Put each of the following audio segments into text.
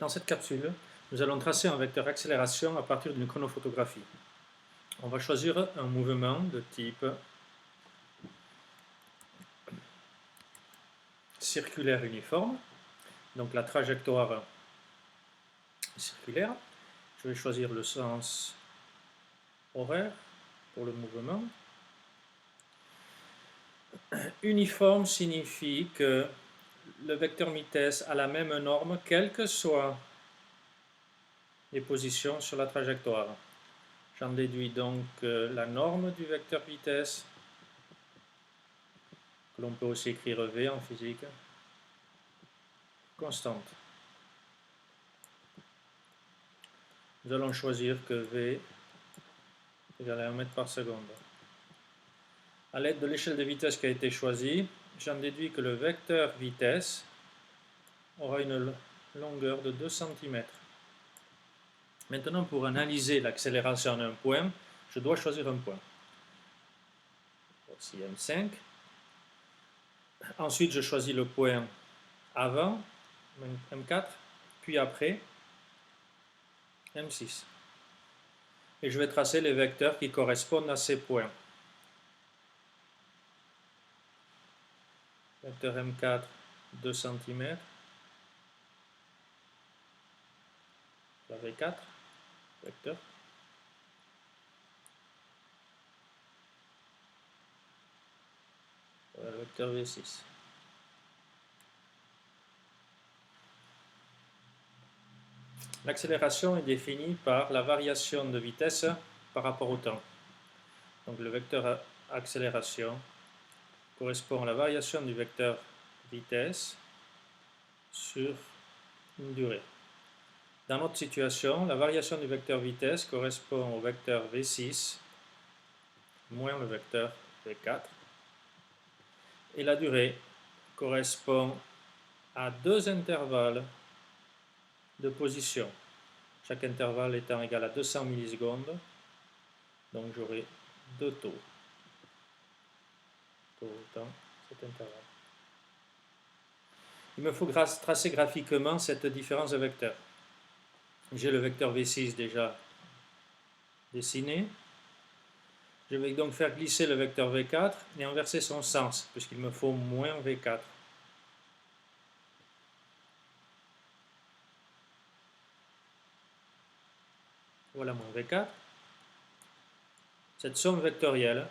Dans cette capsule, nous allons tracer un vecteur accélération à partir d'une chronophotographie. On va choisir un mouvement de type circulaire uniforme, donc la trajectoire circulaire. Je vais choisir le sens horaire pour le mouvement. Uniforme signifie que le vecteur vitesse a la même norme, quelles que soient les positions sur la trajectoire. J'en déduis donc la norme du vecteur vitesse, que l'on peut aussi écrire V en physique, constante. Nous allons choisir que V égale à 1 mètre par seconde. À l'aide de l'échelle de vitesse qui a été choisie, j'en déduis que le vecteur vitesse aura une longueur de 2 cm. Maintenant, pour analyser l'accélération d'un point, je dois choisir un point. Voici M5. Ensuite, je choisis le point avant, M4, puis après, M6. Et je vais tracer les vecteurs qui correspondent à ces points. Vecteur M4, 2 cm. La V4, vecteur. Voilà le vecteur V6. L'accélération est définie par la variation de vitesse par rapport au temps. Donc le vecteur accélération correspond à la variation du vecteur vitesse sur une durée. Dans notre situation, la variation du vecteur vitesse correspond au vecteur V6 moins le vecteur V4. Et la durée correspond à deux intervalles de position. Chaque intervalle étant égal à 200 millisecondes. Donc j'aurai deux taux. Taux dans cet intervalle. Il me faut tracer graphiquement cette différence de vecteurs. J'ai le vecteur V6 déjà dessiné. Je vais donc faire glisser le vecteur V4 et inverser son sens, puisqu'il me faut moins V4. Voilà mon V4. Cette somme vectorielle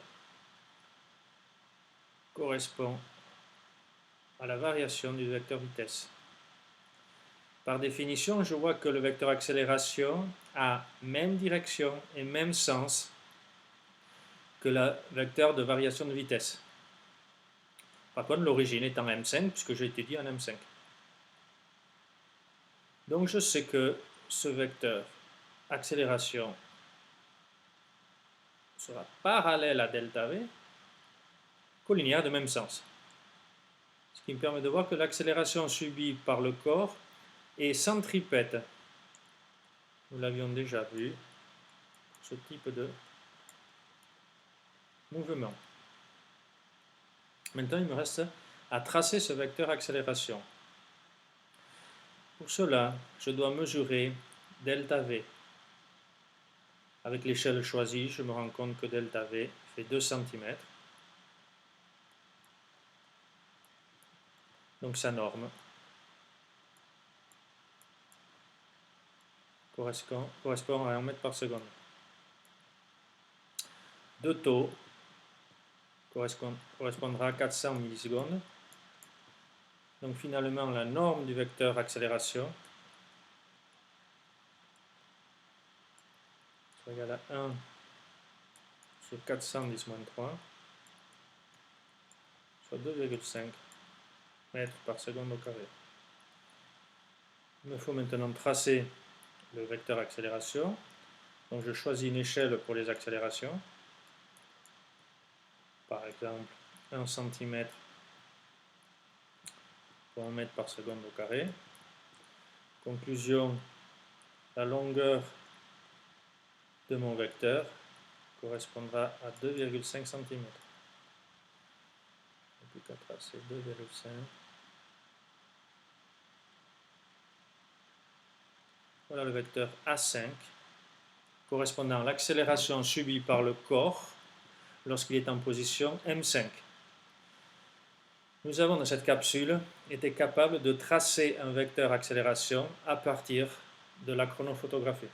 correspond à la variation du vecteur vitesse. Par définition, je vois que le vecteur accélération a même direction et même sens que le vecteur de variation de vitesse. Par contre, l'origine est en M5, puisque j'ai étudié en M5. Donc je sais que ce vecteur accélération sera parallèle à delta V, collinéaire de même sens. Ce qui me permet de voir que l'accélération subie par le corps est centripète. Nous l'avions déjà vu, ce type de mouvement. Maintenant, il me reste à tracer ce vecteur accélération. Pour cela, je dois mesurer delta V. Avec l'échelle choisie, je me rends compte que delta V fait 2 cm. Donc sa norme correspond à 1 mètre par seconde. Deux taux correspondra à 400 millisecondes. Donc finalement, la norme du vecteur accélération sera égale à 1 sur 410 moins 3, soit 2,5 mètres par seconde au carré. Il me faut maintenant tracer le vecteur accélération. Donc je choisis une échelle pour les accélérations. Par exemple, 1 cm pour 1 mètre par seconde au carré. Conclusion, la longueur de mon vecteur correspondra à 2,5 cm. Plus qu'à tracer 2,5. Voilà le vecteur A5, correspondant à l'accélération subie par le corps lorsqu'il est en position M5. Nous avons dans cette capsule été capables de tracer un vecteur accélération à partir de la chronophotographie.